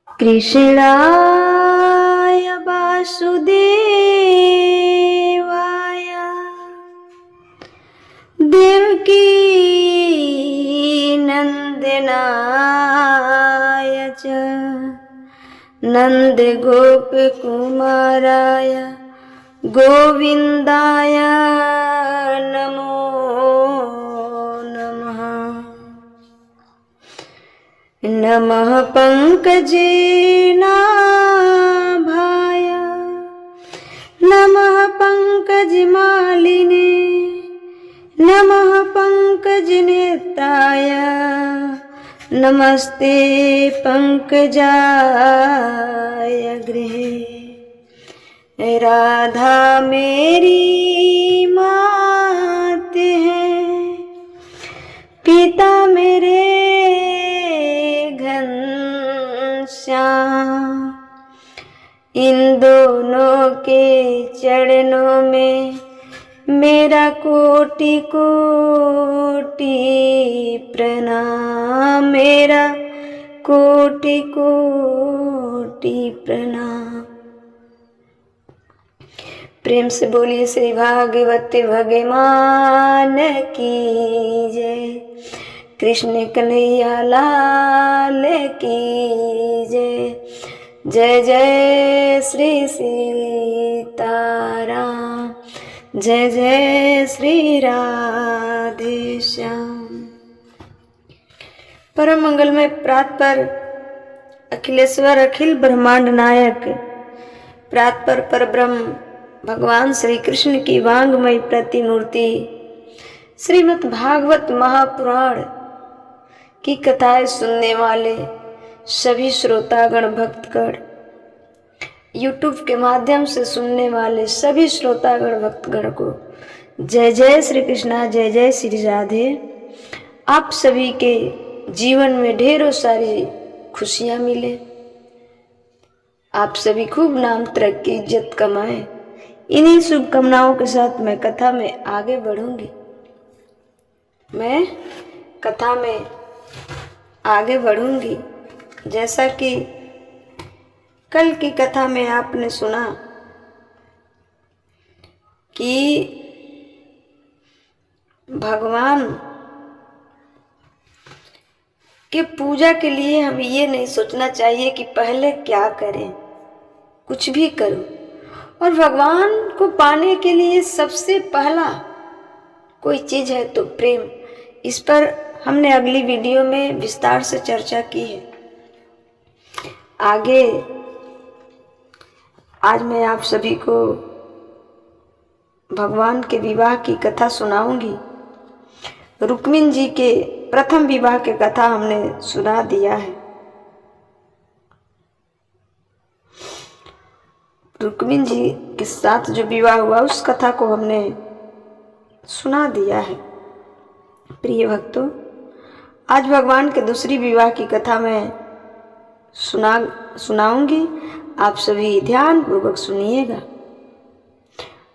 कृष्णाय वासुदेवाय देवकी नंदनाय च नन्दगोपकुमाराय गोविन्दाय नमो नमः। नमः पंकजनाभाय नमः पंकजमालिने नमः पंकजनेत्राय नमस्ते पंकजाय गृहे। राधा मेरी मात है, पिता मेरे घनश्याम। इन दोनों के चरणों में मेरा कोटि कोटि प्रणाम, मेरा कोटि कोटि प्रणाम। प्रेम से बोलिए श्री भागवत भगवान की जय। कृष्ण कन्हैया लाल की जय। जय जय श्री सीताराम, जय जय श्री राधे श्याम। परम मंगलमय प्रातपर अखिलेश्वर अखिल ब्रह्मांड नायक प्रातपर परब्रह्म भगवान श्री कृष्ण की वांगमय प्रतिमूर्ति श्रीमद् भागवत महापुराण की कथाएं सुनने वाले सभी श्रोतागण भक्तगण, YouTube के माध्यम से सुनने वाले सभी श्रोतागण भक्तगण को जय जय श्री कृष्णा, जय जय श्री राधे। आप सभी के जीवन में ढेरों सारी खुशियां मिले, आप सभी खूब नाम तरक्की इज्जत कमाएं। इन्हीं शुभकामनाओं के साथ मैं कथा में आगे बढ़ूंगी। जैसा कि कल की कथा में आपने सुना कि भगवान के पूजा के लिए हम ये नहीं सोचना चाहिए कि पहले क्या करें, कुछ भी करो, और भगवान को पाने के लिए सबसे पहला कोई चीज है तो प्रेम। इस पर हमने अगली वीडियो में विस्तार से चर्चा की है। आगे आज मैं आप सभी को भगवान के विवाह की कथा सुनाऊंगी। रुक्मिणी जी के प्रथम विवाह की कथा हमने सुना दिया है। रुक्मिणी जी के साथ जो विवाह हुआ उस कथा को हमने सुना दिया है। प्रिय भक्तों, आज भगवान के दूसरी विवाह की कथा मैं सुनाऊंगी। आप सभी ध्यान पूर्वक सुनिएगा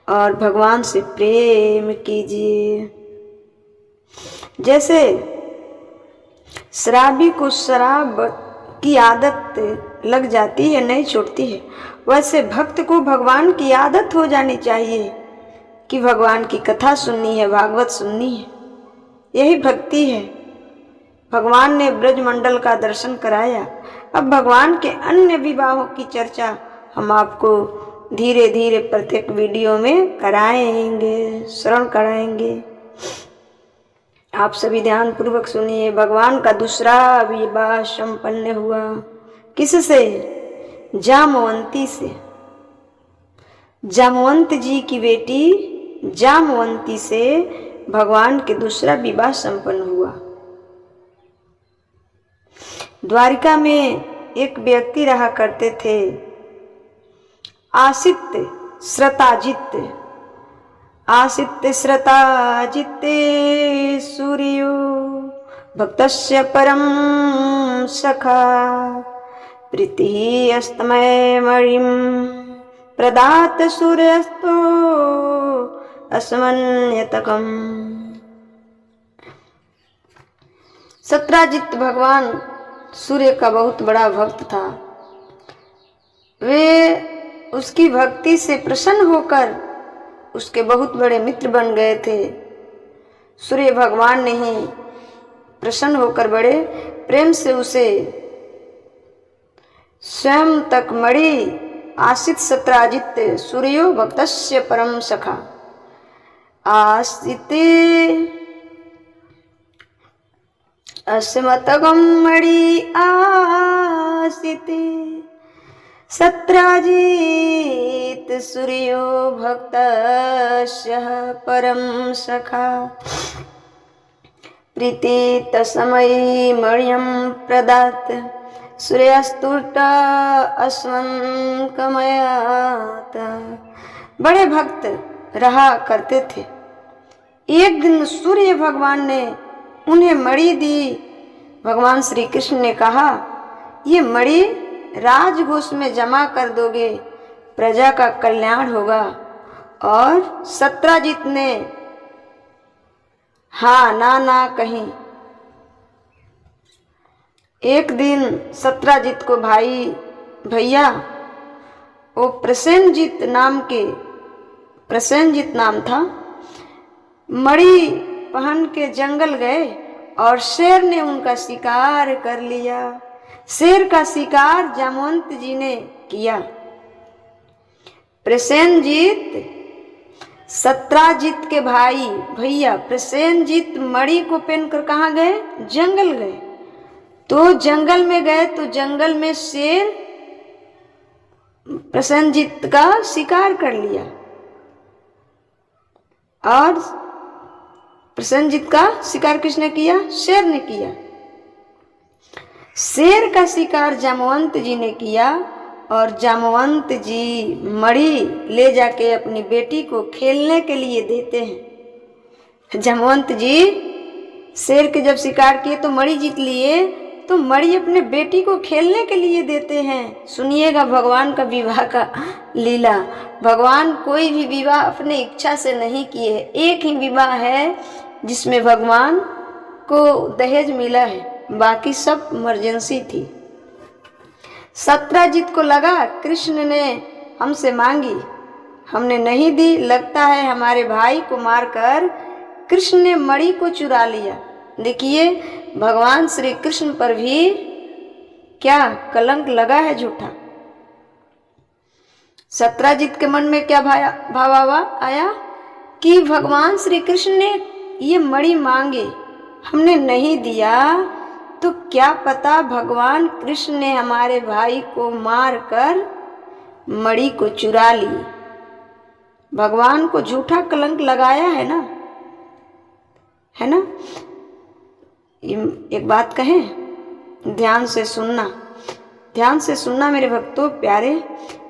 और भगवान से प्रेम कीजिए। जैसे शराबी को शराब की आदत लग जाती है, नहीं छूटती है, वैसे भक्त को भगवान की आदत हो जानी चाहिए कि भगवान की कथा सुननी है, भागवत सुननी है। यही भक्ति है। भगवान ने ब्रजमंडल का दर्शन कराया। अब भगवान के अन्य विवाहों की चर्चा हम आपको धीरे धीरे प्रत्येक वीडियो में कराएंगे, श्रवण कराएंगे। आप सभी ध्यान पूर्वक सुनिए। भगवान का दूसरा विवाह संपन्न हुआ। किससे? जामवंती से। जामवंत जी की बेटी जामवंती से भगवान के दूसरा विवाह संपन्न हुआ। द्वारिका में एक व्यक्ति रहा करते थे, आसित्य श्रताजित्य। आसित्य श्रताजित्ते सूर्यो भक्तस्य परम सखा प्रीति अस्तमय मणिम प्रदात सूर्यस्तो अस्मन्यतकम। सत्राजित भगवान सूर्य का बहुत बड़ा भक्त था। वे उसकी भक्ति से प्रसन्न होकर उसके बहुत बड़े मित्र बन गए थे। सूर्य भगवान ने ही प्रसन्न होकर बड़े प्रेम से उसे स्वयं तक मणि आसित सत्राजित सूर्यो भक्तस्य परम सखा आसिते अस्मतगम मणि आसिते सत्राजित सूर्यो भक्तस्य परम सखा प्रीति तस्मै मह्यं प्रदात सूर्यास्तुष्ट अस्मन् कमयात। बड़े भक्त रहा करते थे। एक दिन सूर्य भगवान ने उन्हें मणि दी। भगवान श्री कृष्ण ने कहा, ये मणि राजकोष में जमा कर दोगे, प्रजा का कल्याण होगा। और सत्राजित ने हाँ ना कहीं। एक दिन सत्राजित को भैया वो प्रसेनजीत नाम था, मणि पहन के जंगल गए और शेर ने उनका शिकार कर लिया। शेर का शिकार जामवंत जी ने किया। प्रसेनजीत सत्राजित के भैया प्रसेनजीत मणि को पहनकर कहाँ गए? जंगल गए। तो जंगल में गए तो जंगल में शेर प्रसेनजीत का शिकार कर लिया और प्रसेनजीत का शिकार किसने किया? शेर ने किया। शेर का शिकार जामवंत जी ने किया और जामवंत जी मणि ले जाके अपनी बेटी को खेलने के लिए देते हैं। जामवंत जी शेर के जब शिकार किए तो मणि जीत लिए, तो मणि अपने बेटी को खेलने के लिए देते हैं। सुनिएगा भगवान का विवाह का लीला। भगवान कोई भी विवाह अपने इच्छा से नहीं किए। एक ही विवाह है जिसमें भगवान को दहेज मिला है, बाकी सब इमरजेंसी थी। सत्राजित को लगा कृष्ण ने हमसे मांगी, हमने नहीं दी, लगता है हमारे भाई को मारकर कृष्ण ने मणि को चुरा लिया। देखिए भगवान श्री कृष्ण पर भी क्या कलंक लगा है झूठा। सत्राजित के मन में क्या भाव आया कि भगवान श्री कृष्ण ने ये मणि मांगे, हमने नहीं दिया, तो क्या पता भगवान कृष्ण ने हमारे भाई को मारकर मणि को चुरा ली। भगवान को झूठा कलंक लगाया है ना, है ना। एक बात कहें, ध्यान से सुनना मेरे भक्तों प्यारे।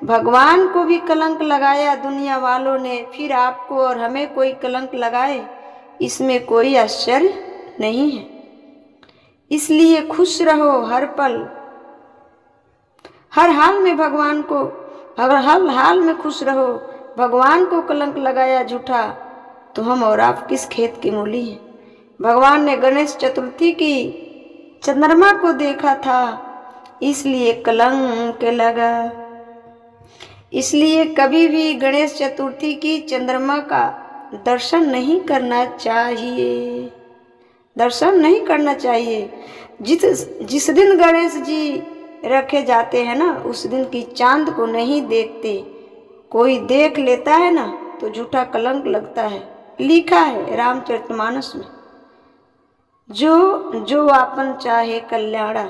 भगवान को भी कलंक लगाया दुनिया वालों ने, फिर आपको और हमें कोई कलंक लगाए, इसमें कोई आश्चर्य नहीं है। इसलिए खुश रहो हर पल, हर हाल में भगवान को, हर हाल में खुश रहो। भगवान को कलंक लगाया झूठा तो हम और आप किस खेत की मूली हैं। भगवान ने गणेश चतुर्थी की चंद्रमा को देखा था, इसलिए कलंक लगा। इसलिए कभी भी गणेश चतुर्थी की चंद्रमा का दर्शन नहीं करना चाहिए, दर्शन नहीं करना चाहिए। जिस दिन गणेश जी रखे जाते हैं ना, उस दिन की चांद को नहीं देखते। कोई देख लेता है ना तो झूठा कलंक लगता है। लिखा है रामचरितमानस में, जो आपन चाहे कल्याणा,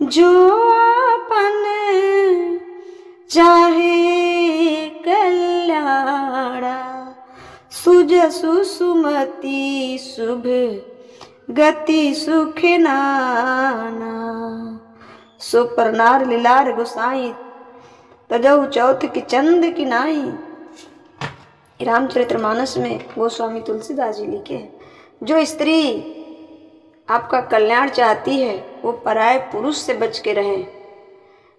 जो आपन चाहे कल्याणा, सुजसु सुमति शुभ गति सुख नाना। सो परनार लीलार गोसाई, तजऊ चौथ की चंद की नाई। रामचरितमानस में गोस्वामी तुलसीदास जी लिखे हैं, जो स्त्री आपका कल्याण चाहती है वो पराये पुरुष से बच के रहे।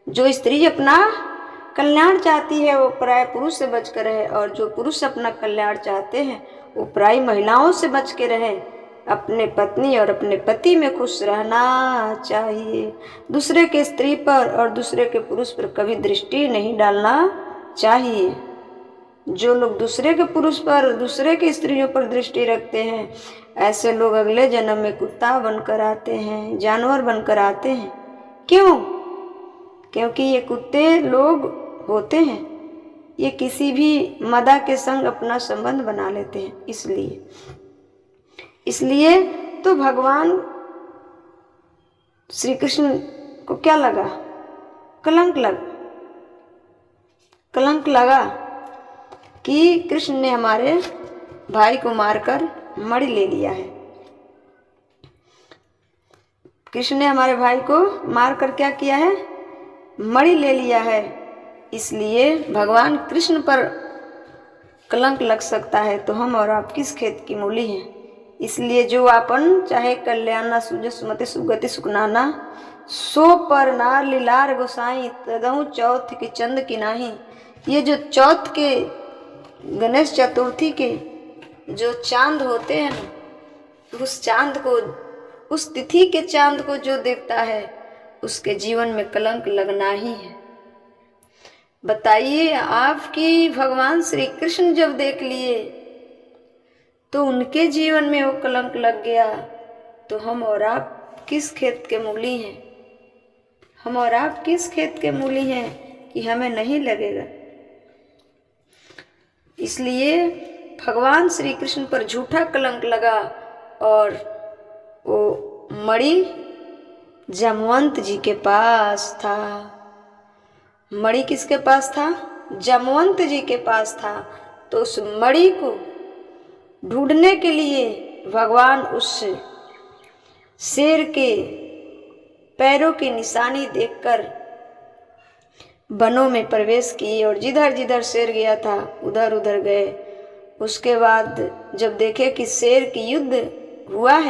जो स्त्री अपना कल्याण चाहती है वो पराये पुरुष से बच कर रहे, और जो पुरुष अपना कल्याण चाहते हैं वो पराई महिलाओं से बच के रहे। अपने पत्नी और अपने पति में खुश रहना चाहिए। दूसरे के स्त्री पर और दूसरे के पुरुष पर कभी दृष्टि नहीं डालना चाहिए। जो लोग दूसरे के पुरुष पर, दूसरे की स्त्रियों पर दृष्टि रखते हैं, ऐसे लोग अगले जन्म में कुत्ता बनकर आते हैं, जानवर बनकर आते हैं। क्यों? क्योंकि ये कुत्ते लोग होते हैं, ये किसी भी मदा के संग अपना संबंध बना लेते हैं। इसलिए तो भगवान श्री कृष्ण को क्या लगा? कलंक लगा कि कृष्ण ने हमारे भाई को मारकर मणि ले लिया है। कृष्ण ने हमारे भाई को मारकर क्या किया है? मणि ले लिया है। इसलिए भगवान कृष्ण पर कलंक लग सकता है तो हम और आप किस खेत की मूली हैं। इसलिए जो आपन चाहे कल्याणा सुज सुमति सुगति सुखनाना, सो पर नार लीलार गोसाई, तदहु चौथ के चंद की नाही। ये जो चौथ के, गणेश चतुर्थी के जो चांद होते हैं ना, उस चांद को, उस तिथि के चांद को जो देखता है उसके जीवन में कलंक लगना ही है। बताइए, आपकी भगवान श्री कृष्ण जब देख लिए तो उनके जीवन में वो कलंक लग गया, तो हम और आप किस खेत के मूली हैं? हम और आप किस खेत के मूली हैं कि हमें नहीं लगेगा? इसलिए भगवान श्री कृष्ण पर झूठा कलंक लगा और वो मणि जामवंत जी के पास था। मणि किसके पास था? जामवंत जी के पास था। तो उस मणि को ढूंढने के लिए भगवान उस शेर के पैरों की निशानी देखकर वनों में प्रवेश किए और जिधर जिधर शेर गया था उधर उधर गए। उसके बाद जब देखे कि शेर की युद्ध हुआ है